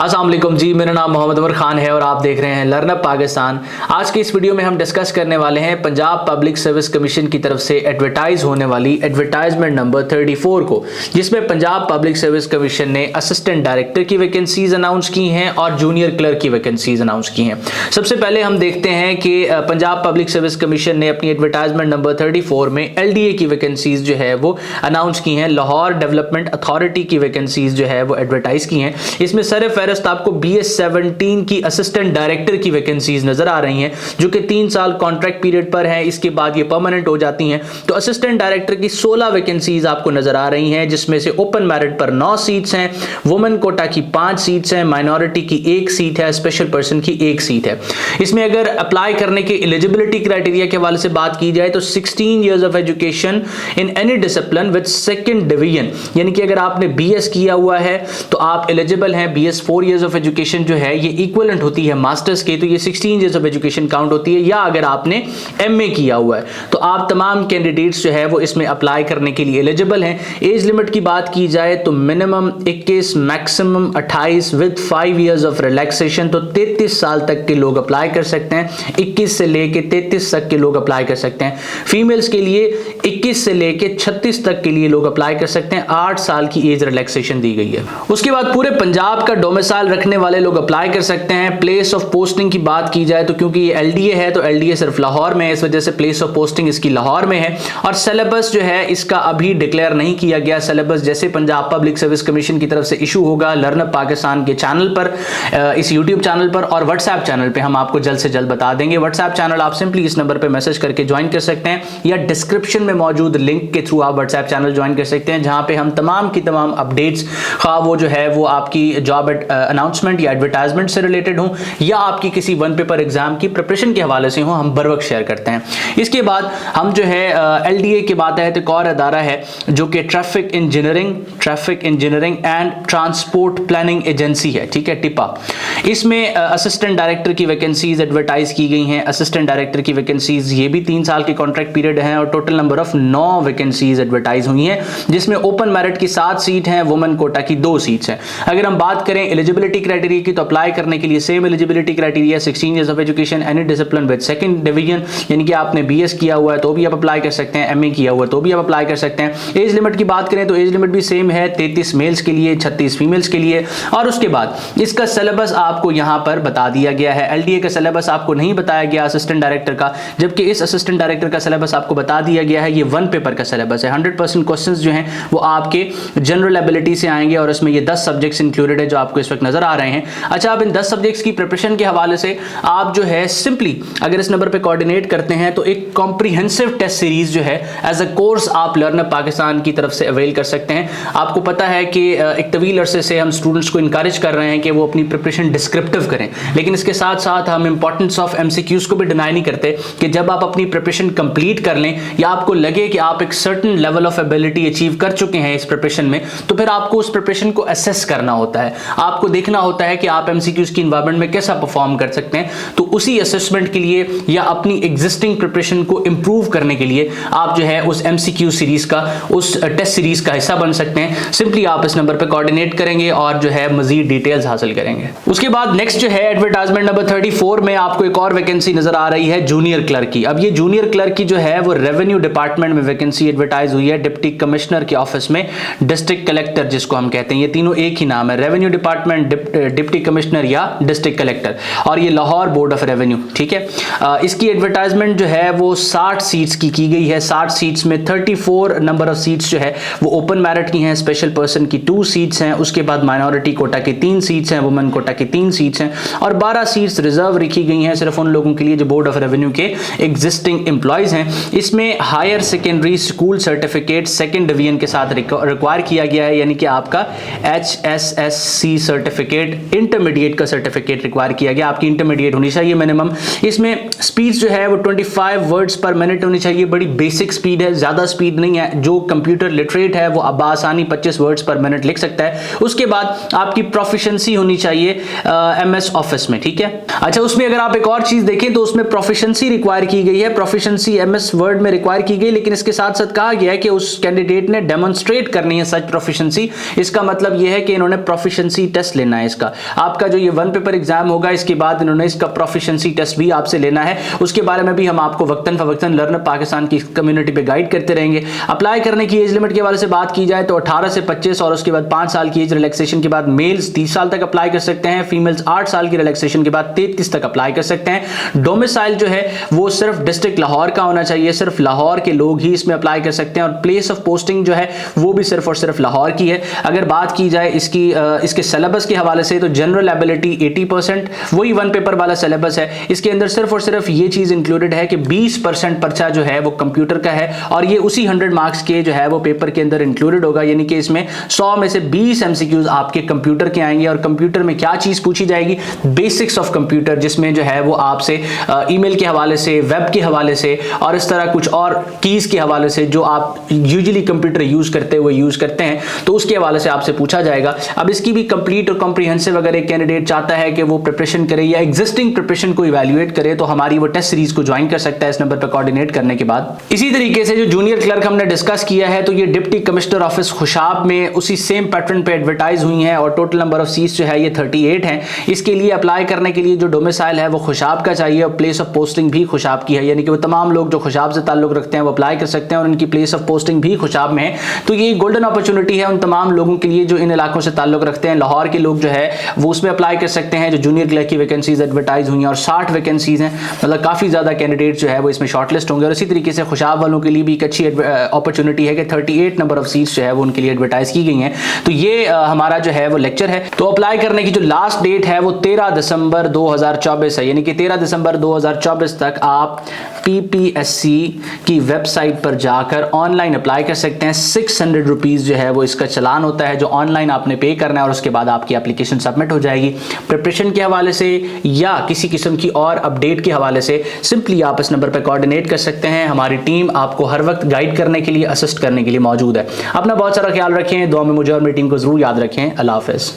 अस्सलाम वालेकुम जी, मेरा नाम मोहम्मद उमर खान है और आप देख रहे हैं लर्नअप पाकिस्तान। आज की इस वीडियो में हम डिस्कस करने वाले हैं पंजाब पब्लिक सर्विस कमीशन की तरफ से एडवर्टाइज होने वाली एडवर्टाइजमेंट नंबर 34 को, जिसमें पंजाब पब्लिक सर्विस कमीशन ने असिस्टेंट डायरेक्टर की वैकेंसीज अनाउंस की हैं और जूनियर क्लर्क की वैकेंसीज अनाउंस की हैं। सबसे पहले हम देखते हैं कि पंजाब पब्लिक सर्विस कमीशन ने अपनी एडवर्टाइजमेंट नंबर 34 में LDA की वैकेंसीज जो है वो अनाउंस की हैं। लाहौर डेवलपमेंट अथॉरिटी की वैकेंसीज जो है वो एडवर्टाइज की हैं। इसमें सर फहरिस्त आपको BS17 की असिस्टेंट डायरेक्टर की वैकेंसीज नजर आ रही हैं, जो कि 3 साल कॉन्ट्रैक्ट पीरियड पर है, इसके बाद ये परमानेंट हो जाती हैं। तो असिस्टेंट डायरेक्टर की 16 वैकेंसीज आपको नजर आ रही हैं, जिसमें से ओपन मेरिट पर 9 सीट्स हैं, वुमेन कोटा की 5 सीट्स हैं, माइनॉरिटी की 1 सीट है, स्पेशल पर्सन की 1 सीट है। इसमें अगर अप्लाई करने के एलिजिबिलिटी क्राइटेरिया के हवाले से बात की जाए तो 16 years of education in any discipline with second division, यानी कि अगर आपने BS किया हुआ है तो आप एलिजिबल हैं। BS 4 ईयर्स ऑफ एजुकेशन जो है ये इक्विवेलेंट होती है मास्टर्स के, तो ये 16 ईयर्स ऑफ एजुकेशन काउंट होती है। या अगर आपने MA किया हुआ है तो आप तमाम कैंडिडेट्स जो है वो इसमें अप्लाई करने के लिए एलिजिबल हैं। एज लिमिट की बात की जाए तो minimum 21, maximum 28 with 5 years of relaxation, तो 33 साल तक के लोग अप्लाई कर सकते हैं। 21 से लेके 33 तक के लोग अप्लाई कर सकते हैं। फीमेल्स के लिए 21 से लेके 36 तक के लिए लोग अप्लाई कर सकते हैं। 8 साल की एज रिलैक्सेशन दी गई है। उसके बाद पूरे पंजाब का डोमिसाइल रखने वाले लोग अप्लाई कर सकते हैं। प्लेस ऑफ पोस्टिंग की बात की जाए तो क्योंकि ये LDA है तो LDA सिर्फ लाहौर में है, इस वजह से प्लेस ऑफ पोस्टिंग इसकी लाहौर में है। और सिलेबस जो है इसका अभी डिक्लेयर नहीं किया गया। सिलेबस जैसे पंजाब पब्लिक सर्विस कमीशन की तरफ से इशू होगा लर्नअप पाकिस्तान के चैनल पर, इस यूट्यूब चैनल पर और व्हाट्सएप चैनल पर हम आपको जल्द से जल्द बता देंगे। व्हाट्सएप चैनल आप सिंपली इस नंबर पर मैसेज करके ज्वाइन कर सकते हैं या डिस्क्रिप्शन में मौजूद लिंक के थ्रू आप व्हाट्सएप चैनल ज्वाइन कर सकते हैं, जहां पे हम तमाम की तमाम अपडेट्स, खा वो जो है वो आपकी जॉब अनाउंसमेंट या एडवर्टाइजमेंट से रिलेटेड हो या आपकी किसी वन पेपर एग्जाम की प्रिपरेशन के हवाले से हो, हम बर वक्त शेयर करते हैं। इसके बाद हम जो है LDA की बात है तो एक और अदारा है जो कि traffic engineering and transport planning agency है, ठीक है, टिपा। इसमें असिस्टेंट डायरेक्टर की वैकेंसीज एडवर्टाइज की गई हैं। असिस्टेंट डायरेक्टर की वैकेंसीज ये भी 3 साल की कॉन्ट्रैक्ट पीरियड है और total number of 9 vacancies advertise हुई हैं, जिसमें ओपन मेरिट की 7 सीट हैं, वुमेन कोटा की 2 सीट्स हैं। अगर हम बात करें एलिजिबिलिटी क्राइटेरिया की तो अप्लाई करने के लिए same eligibility criteria 16 years of education any discipline with second division, यानी कि आपने BS किया हुआ है तो भी आप अप्लाई कर सकते हैं, MA किया हुआ है तो भी आप अप्लाई कर सकते हैं। एज लिमिट की बात करें तो एज लिमिट भी सेम है, 33 मेल्स के लिए, 36 फीमेल्स के लिए। और उसके बाद इसका सिलेबस आपको यहां पर बता दिया गया है। LDA का सिलेबस आपको नहीं बताया गया असिस्टेंट डायरेक्टर का, जबकि इस असिस्टेंट डायरेक्टर का सिलेबस आपको बता दिया गया है। ये 1 पेपर का सिलेबस है। 100% क्वेश्चंस जो हैं वो आपके जनरल एबिलिटी से आएंगे और इसमें ये 10 सब्जेक्ट्स इंक्लूडेड है जो आपको इस वक्त नजर आ रहे हैं। अच्छा, आप इन 10 सब्जेक्ट्स की प्रिपरेशन के हवाले से आप जो है सिंपली अगर इस नंबर पे कोऑर्डिनेट करते हैं तो एक कॉम्प्रिहेंसिव टेस्ट सीरीज जो है एज अ कोर्स आप लर्नअप पाकिस्तान की तरफ से अवेल कर सकते हैं। आपको पता है कि एक तवील अरसे से हम स्टूडेंट्स को इंकरेज कर रहे हैं कि वो अपनी प्रिपरेशन डिस्क्रिप्टिव करें, लेकिन इसके साथ साथ हम इंपॉर्टेंस ऑफ MCQs को भी डिनाई नहीं करते कि जब आप अपनी प्रिपरेशन कंप्लीट कर लें या आपको लगे कि आप एक certain level of ability achieve कर चुके हैं इस प्रिपरेशन में, तो फिर आपको उस प्रिपरेशन को असेस करना होता है। आपको देखना होता है कि आप MCQs की इन्वायरमेंट में कैसा परफॉर्म कर सकते हैं। तो उसी असेसमेंट के लिए या अपनी एग्जिस्टिंग प्रिपरेशन को इंप्रूव करने के लिए आप जो है उस MCQ सीरीज का, उस टेस्ट सीरीज का हिस्सा बन सकते हैं। सिंपली आप इस नंबर पर कोऑर्डिनेट करेंगे और जो है मजीद डिटेल्स हासिल करेंगे। उसके बाद नेक्स्ट जो है एडवर्टाइजमेंट नंबर 34 में आपको एक और वैकेंसी नजर आ रही है जूनियर क्लर्क की। अब ये जूनियर क्लर्क की जो है वो रेवेन्यू डिपार्टमेंट में वैकेंसी एडवर्टाइज हुई है, डिप्टी कमिश्नर के ऑफिस में, डिस्ट्रिक्ट कलेक्टर जिसको हम कहते हैं, ये तीनों एक ही नाम है, रेवेन्यू डिपार्टमेंट, डिप्टी कमिश्नर या डिस्ट्रिक्ट कलेक्टर, और ये लाहौर बोर्ड ऑफ रेवेन्यू, ठीक है। इसकी एडवर्टाइजमेंट जो है वो 60 सीट्स की गई है। 60 सीट्स में 34 नंबर ऑफ सीट्स जो है वो ओपन मेरिट की हैं, स्पेशल पर्सन की 2 सीट्स हैं, उसके बाद माइनॉरिटी कोटा की 3 सीट्स हैं, वुमेन कोटा की 3 सीट्स हैं और 12 सीट्स रिजर्व रखी गई हैं सिर्फ उन लोगों के लिए जो बोर्ड ऑफ रेवेन्यू के एग्जिस्टिंग एम्प्लॉयज हैं। इसमें higher secondary school certificate second division के साथ रिक्वायर किया गया है, यानी कि आपका HSSC सर्टिफिकेट, इंटरमीडिएट का सर्टिफिकेट रिक्वायर किया गया। आपकी इंटरमीडिएट होनी चाहिए चाहिए मिनिमम। इसमें स्पीड जो है वो 25 वर्ड्स पर मिनट होनी चाहिए, बड़ी बेसिक स्पीड है, ज़्यादा स्पीड नहीं है। जो कंप्यूटर लिटरेट है वो आसानी 25 वर्ड्स पर मिनट लिख सकता है। उसके बाद आपकी प्रोफिशिएंसी होनी चाहिए MS ऑफिस में, ठीक है। अच्छा, उसमें अगर आप एक और चीज़ देखें तो उसमें प्रोफिशिएंसी रिक्वायर की गई है, प्रोफिशिएंसी MS वर्ड में रिक्वायर की गई, लेकिन इसके साथ साथ कहा गया है कि उस कैंडिडेट ने डेमोन्स्ट्रेट करनी है सच प्रोफिशिएंसी। इसका मतलब यह है कि इन्होंने प्रोफिशिएंसी टेस्ट लेना है। इसका आपका जो ये 1 पेपर एग्जाम होगा, इसके बाद इन्होंने इसका प्रोफिशिएंसी टेस्ट भी आपसे लेना है। उसके बारे में भी हम आपको वक्तन फवक्तन लर्नर पाकिस्तान की कम्युनिटी पे गाइड करते रहेंगे। अप्लाई करने की एज लिमिट के बारे से बात की जाए तो 18 से 25 और उसके बाद 5 साल की एज रिलैक्सेशन के बाद मेल्स 30 साल तक अप्लाई कर सकते हैं, फीमेल्स 8 साल की रिलैक्सेशन के बाद 33 तक अप्लाई कर सकते हैं। डोमिसाइल जो है वो सिर्फ डिस्ट्रिक्ट लाहौर का होना चाहिए, सिर्फ लाहौर के लोग ही इसमें अप्लाई कर सकते हैं, और प्लेस ऑफ पोस्टिंग जो है वो भी सिर्फ और सिर्फ लाहौर की है। अगर बात की जाए इसके सिलेबस के हवाले से तो जनरल एबिलिटी 80%, वही 1 पेपर वाला सिलेबस है। इसके अंदर सिर्फ और सिर्फ ये चीज इंक्लूडेड है कि 20% पर्चा जो है वो कंप्यूटर का है, और ये उसी 100 मार्क्स के जो है वो पेपर के अंदर इंक्लूडेड होगा, यानी कि इसमें 100 में से 20 MCQs आपके कंप्यूटर के आएंगे। और कंप्यूटर में क्या चीज पूछी जाएगी? बेसिक्स ऑफ कंप्यूटर, जिसमें जो है वो आपसे ईमेल के हवाले से, वेब के हवाले से और इस तरह कुछ और कीज के हवाले से जो आप यूजुअली कंप्यूटर यूज करते हुए यूज करते हैं, तो उसके हवाले से आपसे पूछा जाएगा। अब इसकी भी कंप्लीट और कॉम्प्रिहेंसिव अगर एक कैंडिडेट चाहता है कि वो प्रिपरेशन करे या एग्जिस्टिंग प्रिपरेशन को इवैल्यूएट करे, तो हमारी वो टेस्ट सीरीज को ज्वाइन कर सकता है इस नंबर पर कोऑर्डिनेट करने के बाद। इसी तरीके से जो जूनियर क्लर्क हमने डिस्कस किया है, तो ये डिप्टी कमिश्नर ऑफिस खुशाब में उसी सेम पैटर्न पे एडवर्टाइज हुई हैं, और टोटल नंबर ऑफ सीट्स जो है ये 38 हैं। इसके लिए अप्लाई करने के लिए जो डोमिसाइल है वो खुशाब का चाहिए, और प्लेस ऑफ पोस्टिंग भी खुशाब की है, यानी कि वो तमाम लोग जो खुशाब से ताल्लुक रखते हैं वो अप्लाई कर सकते हैं, और उनकी प्लेस ऑफ पोस्टिंग भी खुशाब में है। तो ये गोल्डन अपॉर्चुनिटी है उन तमाम लोगों के लिए जो इन इलाकों से ताल्लुक रखते हैं। लाहौर के लोग जो है वो उसमें अप्लाई कर सकते हैं। जो जूनियर क्लर्क की वैकेंसीज एडवर्टाइज हुई हैं, और 60 वैकेंसीज हैं, मतलब काफी ज्यादा कैंडिडेट जो है वो इसमें शॉर्टलिस्ट होंगे। और इसी तरीके से खुशाब वालों के लिए भी एक अच्छी अपॉर्चुनिटी है कि 38 नंबर ऑफ सीट्स जो है वो उनके लिए एडवर्टाइज की गई हैं। तो ये हमारा जो है वो लेक्चर है। तो अप्लाई करने की जो लास्ट डेट है वो 13 दिसंबर 2024 है, यानी कि 13 दिसंबर 2024 तक आप PPSC की वेबसाइट पर जाकर ऑनलाइन अप्लाई कर सकते हैं। 600 रुपीज़ जो है वो इसका चलान होता है, जो ऑनलाइन आपने पे करना है, और उसके बाद आपकी एप्लीकेशन सबमिट हो जाएगी। प्रिपरेशन के हवाले से या किसी किस्म की और अपडेट के हवाले से सिंपली आप इस नंबर पर कोऑर्डिनेट कर सकते हैं। हमारी टीम आपको हर वक्त गाइड करने के लिए, असिस्ट करने के लिए मौजूद है। अपना बहुत सारा ख्याल रखें, दुआ में मुझे और मेरी टीम को जरूर याद रखें। अल्लाह हाफ़िज़।